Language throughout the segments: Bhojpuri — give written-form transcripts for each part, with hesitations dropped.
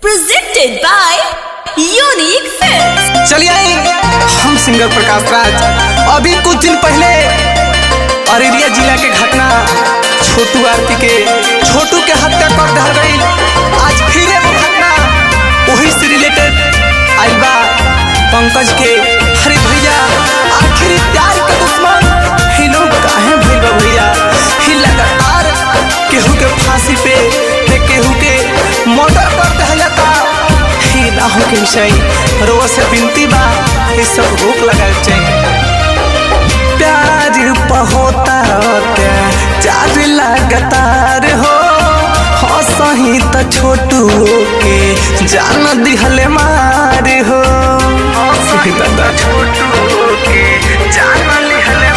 presented by Unique Films। चलिए हम सिंगर प्रकाश राज अभी कुछ दिन पहले अररिया जिला के घटना छोटू आरती के हत्या कर दिया गई। आज फिर वो घटना वही से रिलेटेड आइल बा पंकज के। अरे भैया आखिर प्यार के दुश्मन ही लोग काहे भइल बा भैया। ही लगातार केहू के फांसी पे केहू के मर्डर कर दिया जाता। ही ना हो के विषय रोआ से विनती बा ये सब रोक लगाए चाहिए। प्यार पहोता चार लगातार हो सही तो छोटू के जान दिहले मार हो। छोटू के जान दिहले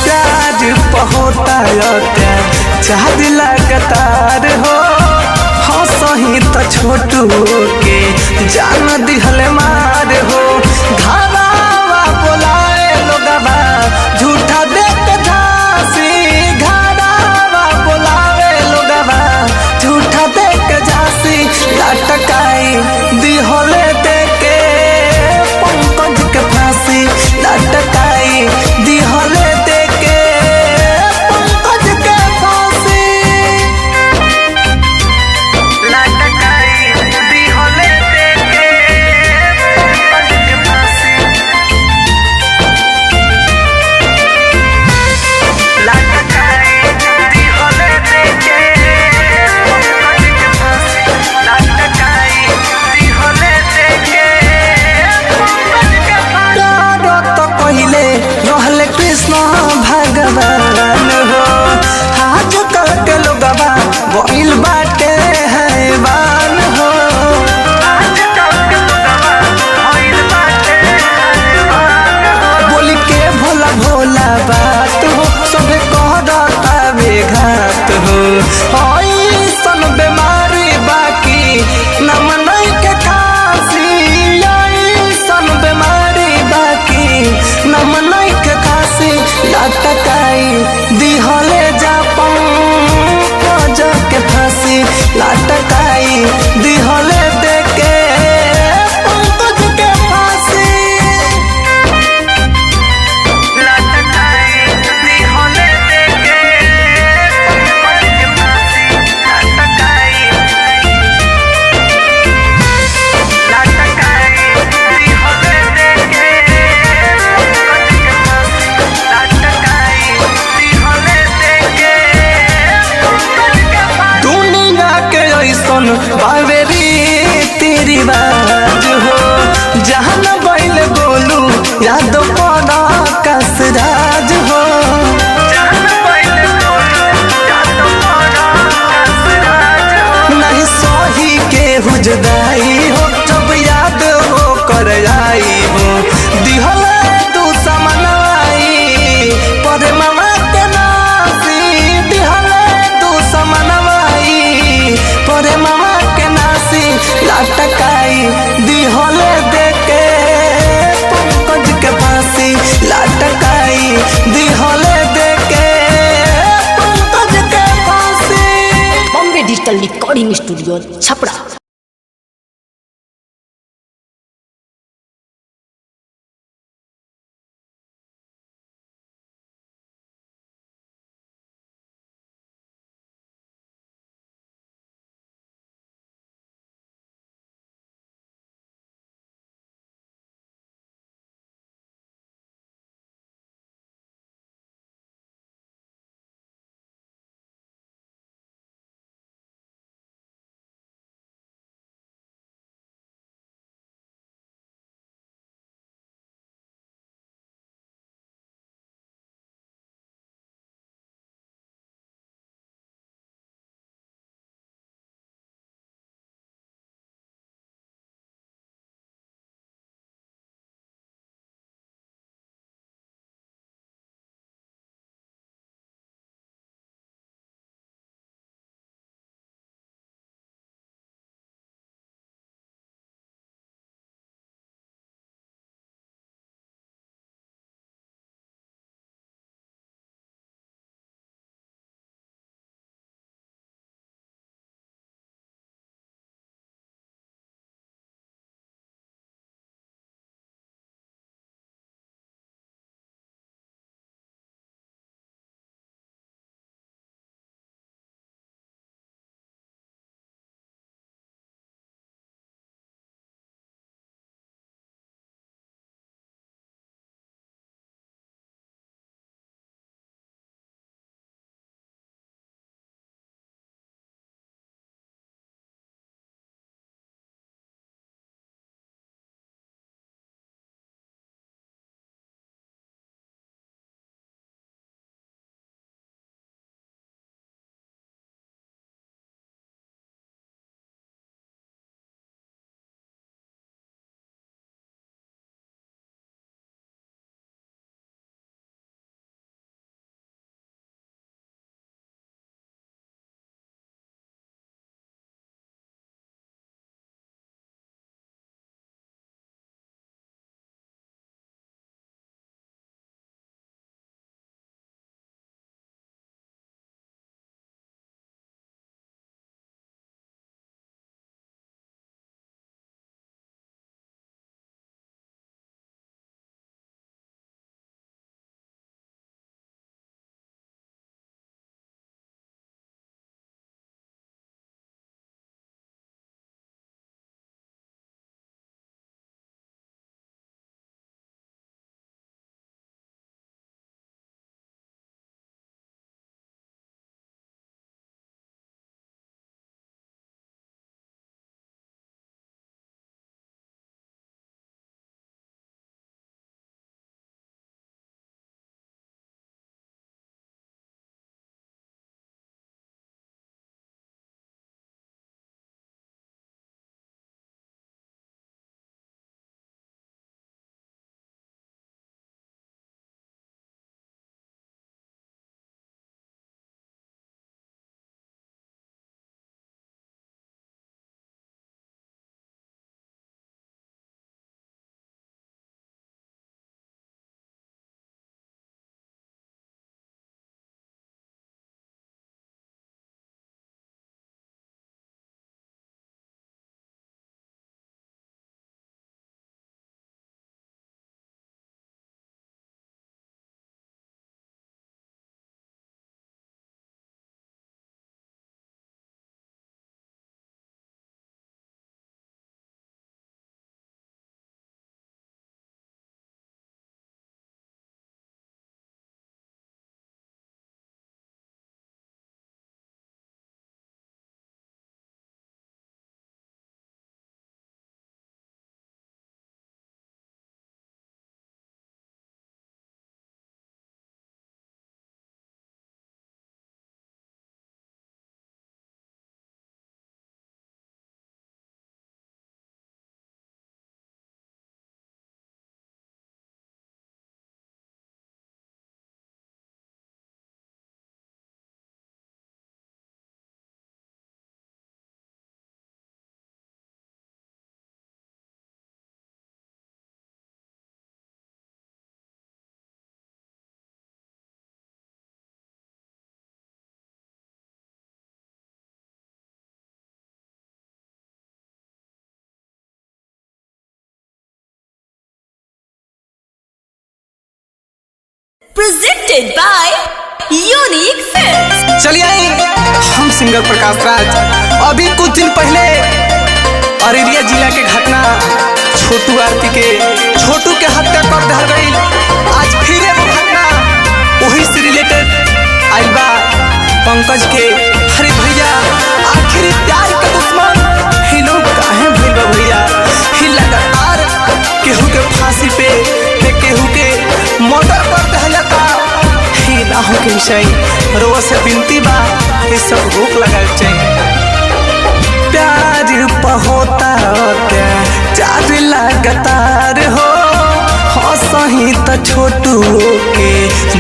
प्यार पहोता चार लगातार हो सही तो छोटू के जान दिहले मार हो। घरावा बोलाए लोगवा झूठा देख झांसी। घरावा बोलावे लोगवा झूठा देख झांसी। लटकाई दिहले देके पंकज के फांसी। लटकाई दिहले देके पंकज के फांसी। भगवान हो आज कल के लोगवा बोल बाटे हैवान हो। आज कल के लोगवा बोल बाटे हैवान हो। बोल के भोला भोला बात हो सबे कहता वे घात हो। ऐसन बीमारी बाकी न मनई के खांसी। ऐसन बीमारी बाकी न मनई के खांसी। लटकाई दिहले जा पंकज के फांसी। लटकाई दिहले देके पंकज के फांसी। लटकाई दिहले देके पंकज के फांसी। लटकाई दिहले देके पंकज के फांसी। दुनिया के ऐसन बावेरी तेरी बाज हो जहाँ न बैल गोलू याद पड़ा कसराज हो। नहीं सही के हुजदाई हो जब याद हो कर आई हो। दिहले तू समनवाई पर मामा के नासी। दिहले तू समनवाई पर मामा के नासी। लटकाई दिहले देके पंकज के फांसी। लटकाई दिहले देके पंकज के फांसी। Bombay digital recording studio Chhapra. Presented by Unique Films. चलिए आए हम सिंगर प्रकाश राज। अभी कुछ दिन पहले अररिया जिला के घटना छोटू आरती के हत्या कर दिया गई। आज फिर वो घटना वही से रिलेटेड आइल बा पंकज के। अरे भैया आखिर प्यार के दुश्मन ही लोग काहे भइल बा भैया। ही लगातार केहू के फांसी पे केहू के मर्डर कर दिया जाता। ही ना हो के विषय रोज से बिनती बा ये सब रोक लगाए चाहिए। प्यार पहोता चार लगातार हो सही तो छोटू के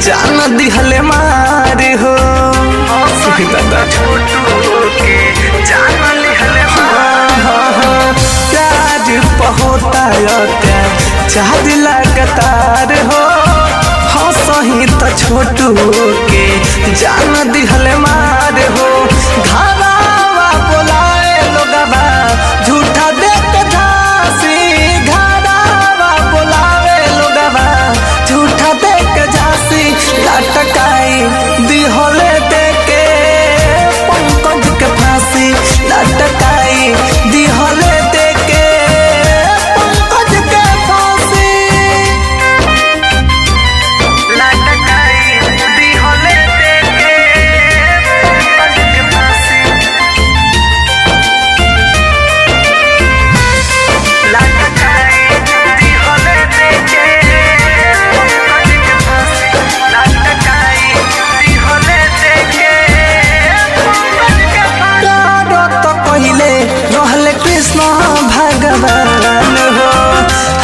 जान दिहले मार हो। दादा छोटू के जान दिहले प्यार पहोता चार लगातार हो सही तो छोटू के जान दिहले मार हो। घरावा बोलाए लोगवा झूठा देख झांसी। घरावा बोलावे लोगवा झूठा देख झांसी। लटकाई दिहले देके पंकज के फांसी। लटकाई दिहले देके पंकज के फांसी। भगवान हो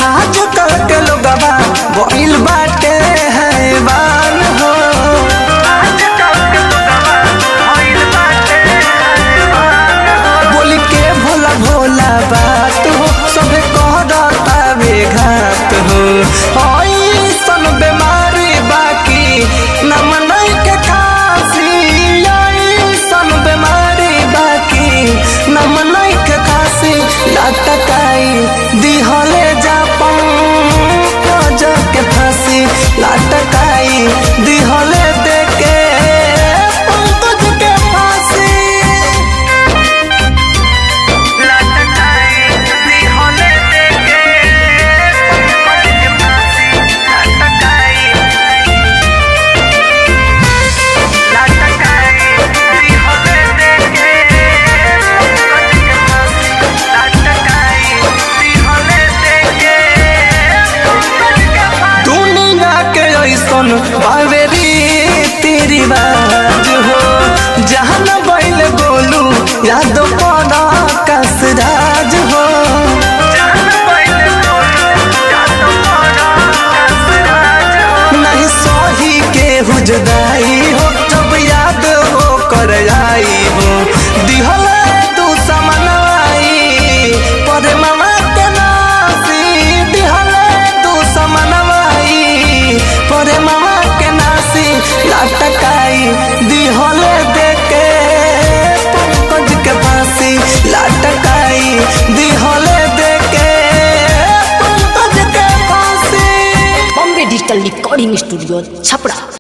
आज कल के लोगवा बोल बाटे हैवान हो। बोली के भोला भोला बात हो सबे कहता बेघात हो। सन बीमारी बाकी नम नहीं के खांसी। सन बीमारी बाकी नम नहीं के खांसी। लटकाई दिहले जा पंकज के फांसी। लटकाई दिहले देके पंकज के फांसी। लटकाई दिहले देके पंकज के फांसी। लटकाई दिहले देके पंकज के फांसी। दुनिया के ऐसन बावेरी तेरी बाज हो जहान बैल गोलू याद पड़ा कसराज हो। नहीं सही के जुदाई हो जब याद हो कर आई हो। दिहले तू समनवाई पर मामा के नासी। दिहले तू समनवाई पर मामा के नासी। लटकाई दिहले देके पंकज के फांसी। लटकाई दिहले देके पंकज के फांसी। Bombay digital recording studio Chhapra.